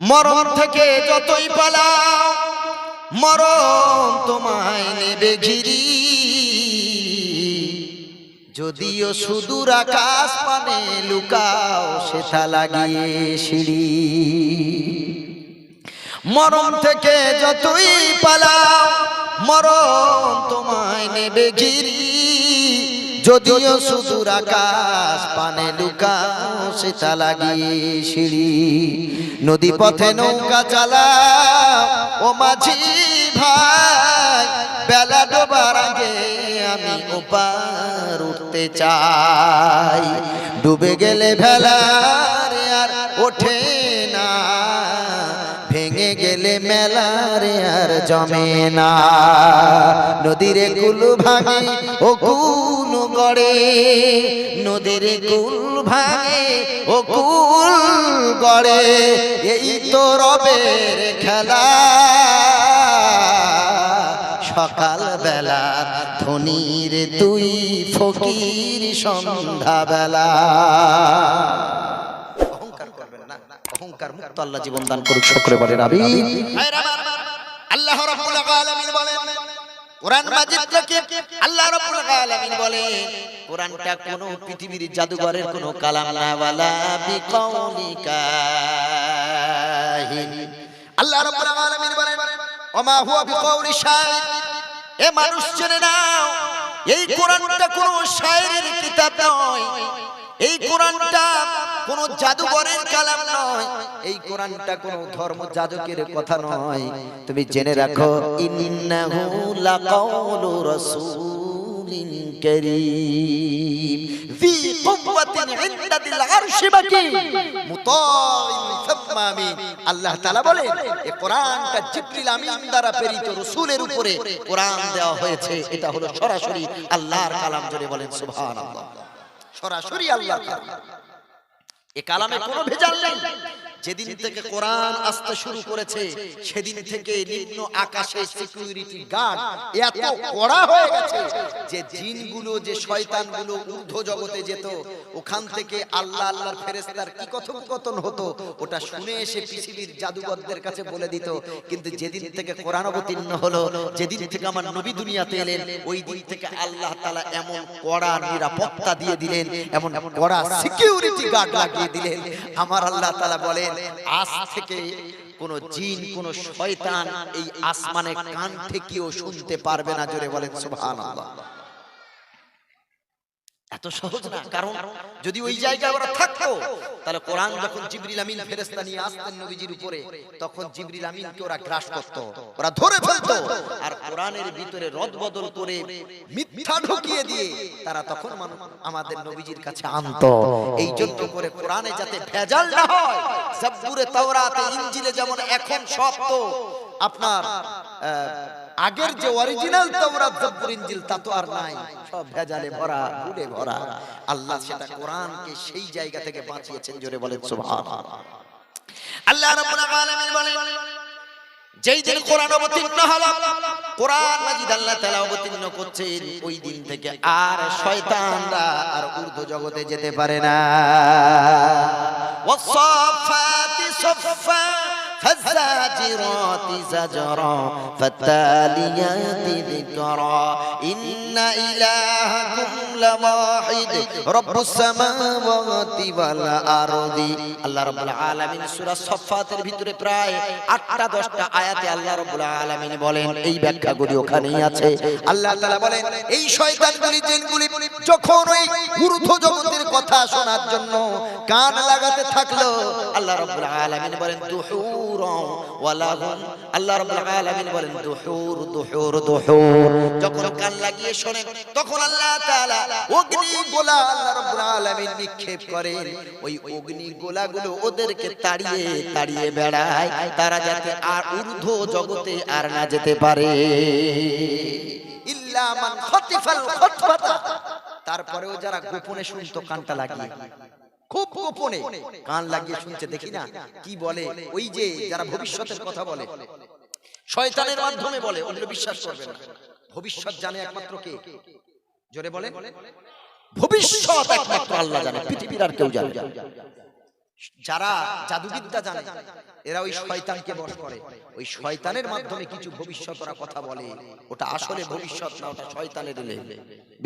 মরণ থেকে যতই পালাও মরণ তোমায় নেবে ঘিরি, যদিও সুদূর আকাশ পানে লুকাও সেথা লাগিয়ে সিঁড়ি। মরণ থেকে যতই পালাও মরণ তোমায় নেবে ঘিরি, যদিও সুদূর আকাশ পানে লুকাও সেথা লাগিয়ে সিঁড়ি। নদী পথে নৌকা চালাও ও মাঝি ভাই, বেলা ডোবার আগে আমি ওপার উঠতে চাই। ডুবে গেলে ভেলার আর ওঠে না, ভেঙে গেলে মেলার আর জমে না। নদীরে কুল ভাঙে ও কুল গড়ে, নদীর কুল ভাঙে ও কুল গড়ে, এই তো রবের খেলা। সকাল বেলা ধনীর তুই ফকির সন্ধ্যা বেলা। অহংকার করবেন না, অহংকার মুক্ত আল্লাহ জীবন দান করুক, সকলে বলেন আমিন। আল্লাহ রাব্বুল আলামিন বলেন কোরআন মাজিদ থেকে, আল্লাহ রাব্বুল আলামিন বলেন কোরআনটা কোন পৃথিবীর জাদুঘরের কোন কালাম না, ওয়ালা বিকাউলি কাহিন। আল্লাহ রাব্বুল আলামিন বলেন ওমা হুয়া বিকাউলি শাইর। এ মানুষ জেনে নাও, এই কোরআনটা কোন শায়েরের কিতাব নয়, এই কোরআনটা কোন জাদুঘরের কালাম নয়, এই কোরআনটা কোন ধর্ম যাজকের কথা নয়। তুমি জেনে রাখো ইন্নাহু লাকাউলু রাসূলিন কারীম ফি কুওয়াতিন ইনদা দিল আরশি মাকিন মুতাইন সাম্মা আমিন। আল্লাহ তাআলা বলেন এই কোরআনটা জিবরিল আমিন দ্বারা প্রেরিত রাসূলের উপরে কোরআন দেওয়া হয়েছে। এটা হলো সরাসরি আল্লাহর কালাম। জোরে বলেন সুবহানাল্লাহ। সরাসরি আল্লাহর কালাম, এ কালামে কোনো ভেজাল নেই। যেদিন থেকে কোরআন আসতে শুরু করেছে সেদিন থেকে নিম্ন আকাশে সিকিউরিটি গার্ড এত কড়া হয়ে গেছে যে জিনগুলো, যে শয়তানগুলো ঊর্ধ্ব জগতে যেত, ওখান থেকে আল্লাহ আল্লাহর ফেরেশতার কি কথোপকথন হতো ওটা শুনে এসে পৃথিবীর জাদুকরদের কাছে বলে দিত। কিন্তু যেদিন থেকে কোরআন অবতীর্ণ হলো, যেদিন থেকে আমার নবী দুনিয়াতে এলেন, ওই দিন থেকে আল্লাহ তাআলা এমন কড়া নিরাপত্তা দিয়ে দিলেন, এমন কড়া সিকিউরিটি গার্ড লাগিয়ে দিলেন। আমার আল্লাহ তাআলা বলেন আজ থেকে কোন জিন, কোন শয়তান এই আসমানে কান থেকেও শুনতে পারবে না। জোরে বলেন সুবহানাল্লাহ। এত সহজ না, কারণ যদি ওই জায়গায় ওরা থাকতো তাহলে কোরআন যখন জিবরিল আমিন ফেরেশতা নিয়ে আসতেন নবীজির উপরে, তখন জিবরিল আমিনকে ওরা গ্রাস করত, ওরা ধরে ফেলতো, আর কোরআনের ভিতরে রদবদল করে মিথ্যা ঢুকিয়ে দিয়ে তারা তখন আমাদের নবীজির কাছে আনতো। এই জন্য করে কোরআনে যাতে ভেজাল না হয়, জাবুরে, তাওরাতে, ইনজিলে যেমন এখন সব তো আপনার আগের যে অরিজিনাল তাওরাত, জাবুর, ইনজিল তা তো আর নাই, সব ভেজালে ভরা, ভুলে ভরা। আল্লাহ সেটা কোরআনকে সেই জায়গা থেকে বাঁচিয়েছেন। জোরে বলেন সুবহানাল্লাহ। আল্লাহ রাব্বুল আলামিন বলেন যেই দিন কোরআন অবতীর্ণ হলো, কোরআন মাজিদ আল্লাহ তাআলা অবতীর্ণ করছেন, ওই দিন থেকে আর শয়তানরা আর ঊর্ধ্ব জগতে যেতে পারে না। ওয়াসসাফাতি সাফফা فالزاجرات زجرا فالتاليات ذكرا إن إلهكم لواحد رب السماوات والأرض। আল্লাহ রাব্বুল আলামিন সূরা সাফফাতের ভিতরে প্রায় 8-10টা আয়াতে আল্লাহ রাব্বুল আলামিন বলেন, এই ব্যাখ্যাগুলি ওখানেই আছে। আল্লাহ তাআলা বলেন এই শয়তানগুলি, জিনগুলি যখন ওই ঊর্ধ্ব জগতের কথা শোনার জন্য কান লাগাতে থাকলো, আল্লাহ রাব্বুল আলামিন বলেন দুহুর ওয়ালাহুম। আল্লাহ রাব্বুল আলামিন বলেন দুহুর দুহুর দুহুর। যখন কান লাগিয়ে শোনে তখন আল্লাহ তাআলা অগ্নি গোলা আল্লাহ রাব্বুল আলামিন নিক্ষেপ করেন। ওই অগ্নি গোলাগুলো ওদেরকে তাড়িয়ে তাড়িয়ে বেড়ায়, তারা যাতে আর ঊর্ধ্ব জগতে আর না যেতে পারে। ইল্লা মান খাতিফাল খাতফাতা। তারপরেও যারা গোপনে শুনতো কানটা লাগিয়ে, খুব গোপনে কান লাগিয়ে শুনছে, দেখি না কি বলে, ওই যে যারা ভবিষ্যতের কথা বলে, শয়তানের মাধ্যমে বলে, ওগুলো বিশ্বাস করবেন না। ভবিষ্যৎ জানে একমাত্র কে? জোরে বলেন। ভবিষ্যৎ একমাত্র আল্লাহ জানে, পৃথিবীর আর কেউ জানে না। যারা জাদুবিদ্যা জানে এরা ওই শয়তানকে বশ করে, ওই শয়তানের মাধ্যমে কিছু ভবিষ্যৎরা কথা বলে, ওটা আসলে ভবিষ্যৎ না, ওটা শয়তানের এলে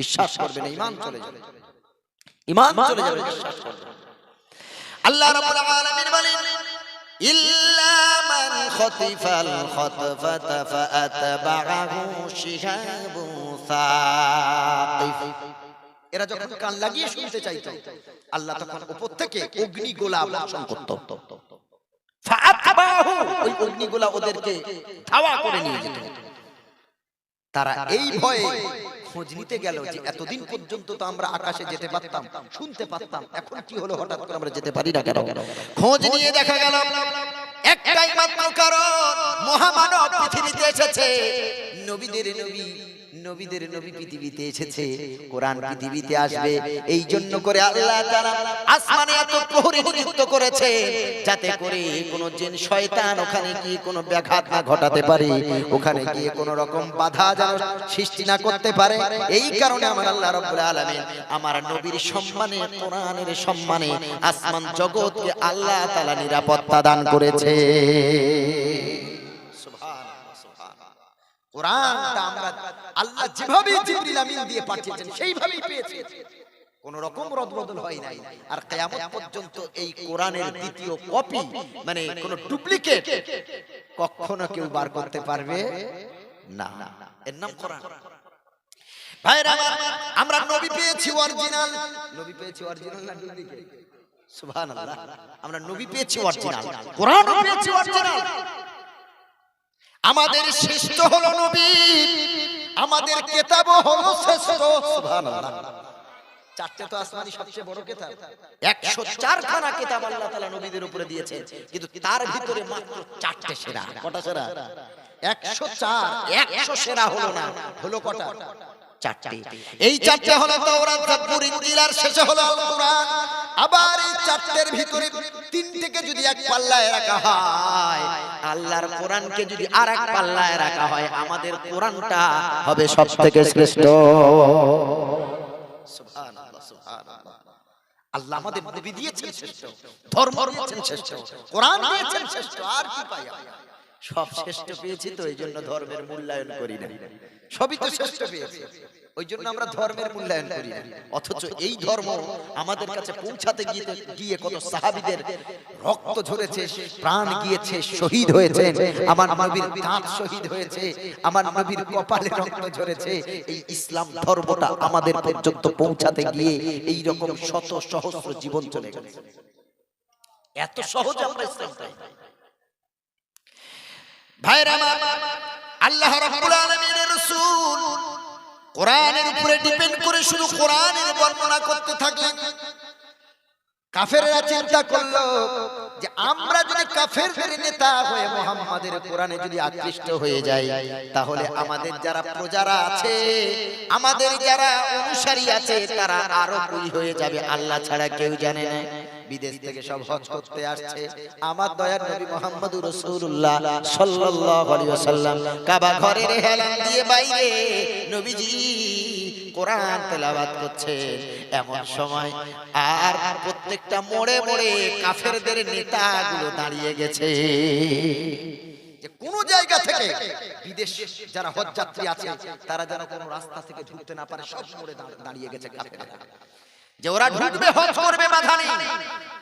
বিশ্বাস করবে না, ঈমান চলে যাবে, ঈমান চলে যাবে, বিশ্বাস করবে। আল্লাহ রাব্বুল আলামিন বলেন ইল্লা মান খাতিফাল খাতফাতা ফাআতবাহু শিহাবুন সাকিফ। এরা যখন কান লাগিয়ে শুনতে চাইতো আল্লাহ তখন উপর থেকে অগ্নিগোলা বর্ষণ করত, ফাআতবাহু ওই অগ্নিগোলা ওদেরকে ধাওয়া করে নিয়ে যেত। তারা এই ভয়ে খোঁজ নিতে গেল যে এতদিন পর্যন্ত তো আমরা আকাশে যেতে পারতাম, শুনতে পারতাম, এখন কি হলো হঠাৎ করে আমরা যেতে পারি না কেন? খোঁজ নিয়ে দেখা গেল একটাই মাত্র কারণ, মহামানব পৃথিবীতে এসেছে, নবীদের নবী, নবীদের নবী পৃথিবীতে এসেছে, কোরআন পৃথিবীতে আসবে। এই জন্য করে আল্লাহ তাআলা আসমানে এত প্রহরী নিযুক্ত করেছে যাতে করে কোন জিন শয়তান ওখানে গিয়ে কোনো ব্যাঘাত না ঘটাতে পারে, ওখানে গিয়ে কোনো রকম বাধা যেন সৃষ্টি না করতে পারে। এই কারণে আমার আল্লাহ রাব্বুল আলামিন আমার নবীর সম্মানে, কোরআনের সম্মানে আসমান জগৎকে আল্লাহ তাআলা নিরাপত্তা দান করেছে। কোরআনটা আমরা আল্লাহ যেভাবে জিবরিল আমিন দিয়ে পাঠিয়েছেন সেইভাবেই পেয়েছি, কোন রকম রদবদল হয় নাই। আর কিয়ামত পর্যন্ত এই কোরআনের দ্বিতীয় কপি মানে কোন ডুপ্লিকেট কখনো কেউ বার করতে পারবে না, এর নাম কোরআন। ভাইরা আমরা নবী পেয়েছি অরিজিনাল, নবী পেয়েছি অরিজিনাল না ডুপ্লিকেট? সুবহানাল্লাহ, আমরা নবী পেয়েছি অরিজিনাল, কোরআনও পেয়েছি অরিজিনাল। আমাদের শ্রেষ্ঠ হলো নবী, আমাদের কিতাবও হলো শ্রেষ্ঠ। সুবহানাল্লাহ, চারটে তো আসমানি সবচেয়ে বড় কিতাব, 104 খানা কিতাব আল্লাহ তাআলা নবীদের উপরে দিয়েছেন, কিন্তু তার ভিতরে মাত্র 4টে সেরা। কটা সেরা? 104, 100 সেরা হলো না, হলো কটা? 4টে। এই 4টে হলো তাওরাত, জাবুর, ইনজিল, আর শেষে হলো আল কোরআন। আবার এই 4টের ভিতরে 3টেকে যদি এক পাল্লায় রাখা হয়, আল্লাহর কোরআনকে যদি আরেক পাল্লায় রাখা হয়, আমাদের কোরআনটা হবে সবথেকে শ্রেষ্ঠ। সুবহানাল্লাহ, সুবহানাল্লাহ। আল্লাহ আমাদের নবী দিয়েছেন শ্রেষ্ঠ, ধর্ম দিয়েছেন শ্রেষ্ঠ, কোরআন দিয়েছেন শ্রেষ্ঠ, আর কি পাই আমরা? সব শ্রেষ্ঠ পেয়েছি তো এই জন্য ধর্মের মূল্যায়ন করি না, সবই তো শ্রেষ্ঠ পেয়েছি ওই জন্য আমরা ধর্মের মূল্যায়ন করি না। অথচ এই ধর্ম আমাদের কাছে পৌঁছাতে গিয়ে কত সাহাবীদের রক্ত ঝরেছে, প্রাণ গিয়েছে, শহীদ হয়েছে, আমার নবীর দাঁত শহীদ হয়েছে, আমার নবীর কপালে রক্ত ঝরেছে। এই ইসলাম ধর্মটা আমাদের পর্যন্ত পৌঁছাতে গিয়ে এই রকম শত সহস্র জীবন চলে গেছে। এত সহজ আমরা ইসলাম পাই। ভাইরা আল্লাহ রাব্বুল আলামিনের রাসূল কোরআনের উপরে ডিপেন্ড করে শুধু কোরআনের বর্ণনা করতে থাকলেন। কাফেররা চিন্তা করলো যে আমরা যদি কাফেরদের নেতা হয়ে মুহাম্মাদের কোরআনে যদি আকৃষ্ট হয়ে যাই, তাহলে আমাদের যারা প্রজারা আছে, আমাদের যারা অনুসারী আছে, তারা আরো কুই হয়ে যাবে, আল্লাহ ছাড়া কেউ জানে না। বিদেশ থেকে সব হজ করতে আসছে, আমার দয়ার নবী মুহাম্মদুর রাসূলুল্লাহ সাল্লাল্লাহু আলাইহি ওয়াসাল্লাম কাবা ঘরের হেলান দিয়ে বাইরে নবীজি কোরআন তেলাওয়াত করছেন। এমন সময় আর প্রত্যেকটা মোড়ে মোড়ে কাফেরদের নেতাগুলো দাঁড়িয়ে গেছে, যে কোন জায়গা থেকে বিদেশ যারা হজ যাত্রী আছে তারা যেন কোনো রাস্তা থেকে ঢুকতে না পারে, সব মোড়ে দাঁড়িয়ে গেছে কাফেররা, যে ওরা ঢুকবে, হজ করবে, বাধা নেই,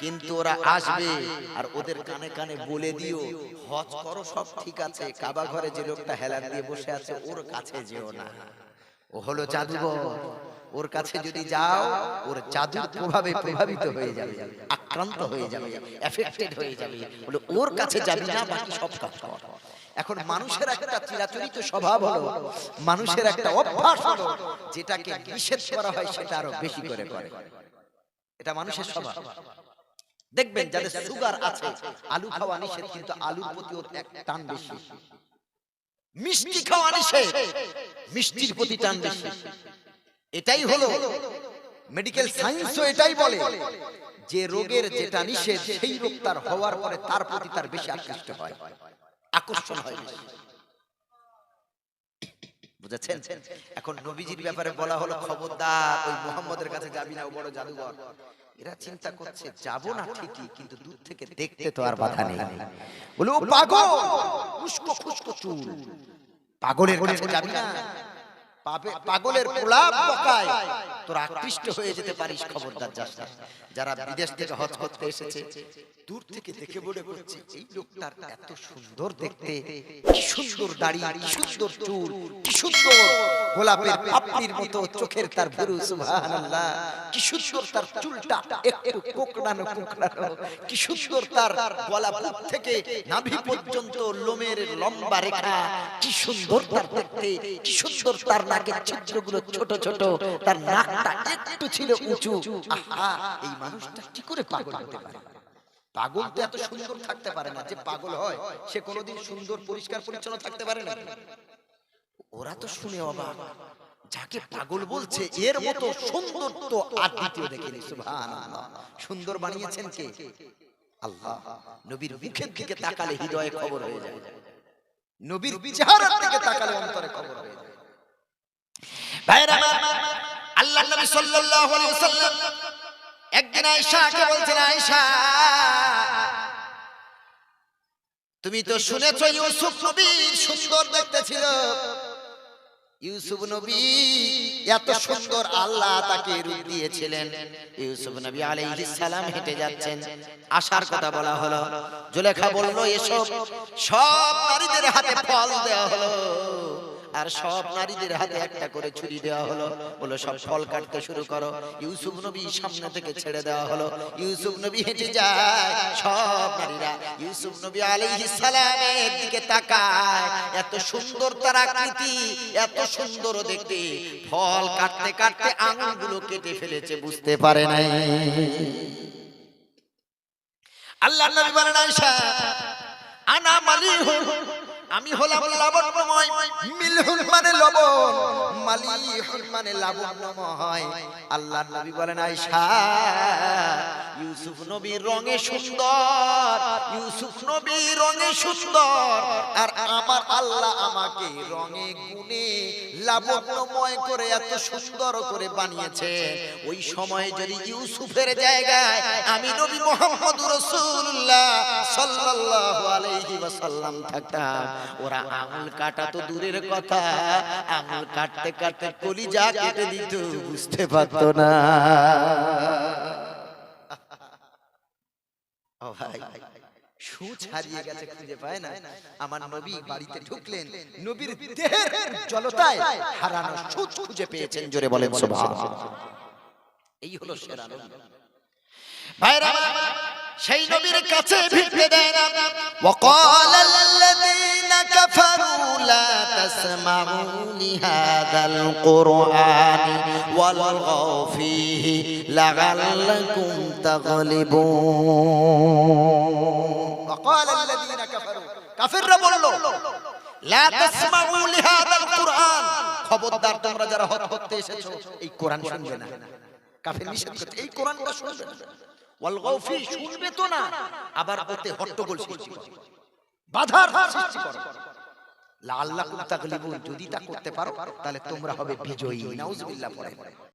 কিন্তু ওরা আসবে আর ওদের কানে কানে বলে দিও হজ করো, সব ঠিক আছে, কাবা ঘরে যে লোকটা হেলান দিয়ে বসে আছে ওর কাছে যেও না, ও হলো জাদুঘর, ওর কাছে যদি যাও ওর জাদুর প্রভাবে প্রভাবিত হয়ে যাবে, আক্রান্ত হয়ে যাবে, এফেক্টেড হয়ে যাবে, বলে ওর কাছে যাবি না, বাকি সব কাজ কর। এখন মানুষের একটা চিরাচরিত স্বভাব হলো, মানুষের একটা অভ্যাস হলো, যেটাকে নিষেধ করা হয় সেটা আরো বেশি করে করে, এটা মানুষের স্বভাব। দেখবেন যাদের সুগার আছে আলু খাওয়া নিষেধ, কিন্তু আলুর প্রতি ওর এক টান বেশি। মিষ্টি খাওয়া নিষেধ, মিষ্টির প্রতি টান বেশি। এটাই হলো মেডিকেল সায়েন্সও এটাই বলে যে রোগের যেটা নিষেধ সেই রোগ তার হওয়ার পরে তার প্রতি তার বেশি আকৃষ্ট হয়, আকর্ষণ হয় বেশি। বুঝেছেন? এখন নবীজির ব্যাপারে বলা হলো খবরদার ওই মুহাম্মদের কাছে যাবি না, ও বড় জাদুঘর। এরা চিন্তা করছে যাব না ঠিকই, কিন্তু দূর থেকে দেখতে তো আর বাধা নেই। বলে ও পাগল, উস্কো খুস্কো চুল, পাগলের কাছে যাবি না, পাগলের প্রলাপ বকায় তোরা আকৃষ্ট হয়ে যেতে পারিস, খবরদার যাস না। যারা বিদেশ থেকে হজ করতে এসেছে দূর থেকে দেখে মনে করছে এই লোকটার এত সুন্দর দেখতে, কি সুন্দর দাড়ি, কি সুন্দর চুল, কি সুন্দর গোলাপের পাপড়ির মতো চোখের তার ভুরু, সুবহানাল্লাহ, কি সুন্দর তার চুলটা একটু কোকড়ানো কোকড়ানো, কি সুন্দর তার গলা বুক থেকে নাভি পর্যন্ত লোমের লম্বা রেখা, কি সুন্দর তার দেখতে, কি সুন্দর তার নাকের ছিদ্রগুলো ছোট ছোট, তার নাকটা একটু ছিল উঁচু। আহা, এই মানুষটা কি করে পাগল হতে পারে? পাগল তো এত সুন্দর থাকতে পারে না, যে পাগল হয় সে কোনোদিন সুন্দর পরিষ্কার পরিচ্ছন্ন থাকতে পারে না। ওরা তো শুনে অবাক, যাকে পাগল বলছে এর মতো সুন্দর তো আর দ্বিতীয় দেখেনি। সুবহানাল্লাহ, সুন্দর বানিয়েছেন কে? আল্লাহ। নবীর মুখের দিকে তাকালে হৃদয়ে খবর হয়ে যায়, নবীর চেহারার দিকে তাকালে অন্তরে খবর হয়ে যায়। ভাইরা আমার, আল্লাহর নবী সাল্লাল্লাহু আলাইহি ওয়াসাল্লাম একদিন আয়েশাকে বলছেন, আয়েশা তুমি তো শুনেছো ইউসুফ নবী সুন্দর দেখতে ছিল। ইউসুফ নবী এত সুন্দর, আল্লাহ তাকে রূপ দিয়েছিলেন। ইউসুফ নবী আলাইহিস সালাম হেঁটে যাচ্ছেন, আসার কথা বলা হলো। জুলেখা বলল এসব সব নারীদের হাতে ফল দেওয়া হলো, আর সব নারীদের হাতে একটা করে ছুরি দেওয়া হলো। বলো সব ফল কাটতে শুরু করো। ইউসুফ নবী সামনে থেকে ছেড়ে দেওয়া হলো। ইউসুফ নবী হেঁটে যায়, সব নারীরা ইউসুফ নবী আলাইহিস সালামের দিকে তাকায়। এত সুন্দর তার আকৃতি, এত সুন্দর দেখতে, ফল কাটতে কাটতে আঙুলগুলো কেটে ফেলেছে, বুঝতে পারে নাই। আল্লাহর নবী বলেন, আয়েশা আনা মালিহু, আমি হলাম লাবণ্যময়। মিলহুল মানে লবণ, মালিহুল মানে লাবণ্যময়। আল্লাহর নবী বলেন, আয়েশা ইউসুফ নবী রঙে সুন্দর, ইউসুফ নবী রঙে সুন্দর, আর আমার আল্লাহ আমাকে রঙে গুণে লাবণ্যময় করে এত সুন্দর করে বানিয়েছে। ওই সময় যদি ইউসুফের জায়গায় আমি নবী মুহাম্মদুর রাসূলুল্লাহ সাল্লাল্লাহু আলাইহি ওয়াসাল্লাম থাকতাম, ওরা আঙুল কাটা তো দূরের কথা, আঙুল কাটতে কাটতে কলিজা কেটে দিত, বুঝতে পারতো না। ও ভাই, সুচ হারিয়ে গেছে, খুঁজে পায় না। আমার নবী বাড়িতে ঢুকলেন, নবীর দেহের জলতায় হারানো সুচ খুঁজে পেয়েছেন। জোরে বলেন সুবহানাল্লাহ। এই হলো সেরা নবী। ভাইরা, সেই নবীর কাছে ভিড়তে দেয় না। ওয়াকালাল্লাযীনা কাফারু লা তাসমাউ লিহাযাল কুরআনি ওয়ালগাউ ফীহি লাআল্লাকুম তাগলিবুন। ওয়াকালাল্লাযীনা কাফারু, কাফিররা বলল, লা তাসমাউ লিহাযাল কুরআন, খবরদার তোমরা যারা হজ করতে এসেছো এই কোরআন শুনবে না। কাফির নিষেধ করছে, এই কোরআনটা শুনবে না। ওয়ালগাউ ফী, শুনবে তো না, আবার ওতে হট্টগোল সৃষ্টি করে, বাধার সৃষ্টি করে। লাআল্লাকুম তাগলিবুন, যদি তা করতে পারো তাহলে তোমরা হবে বিজয়ী। নাউজুবিল্লাহ পড়ে।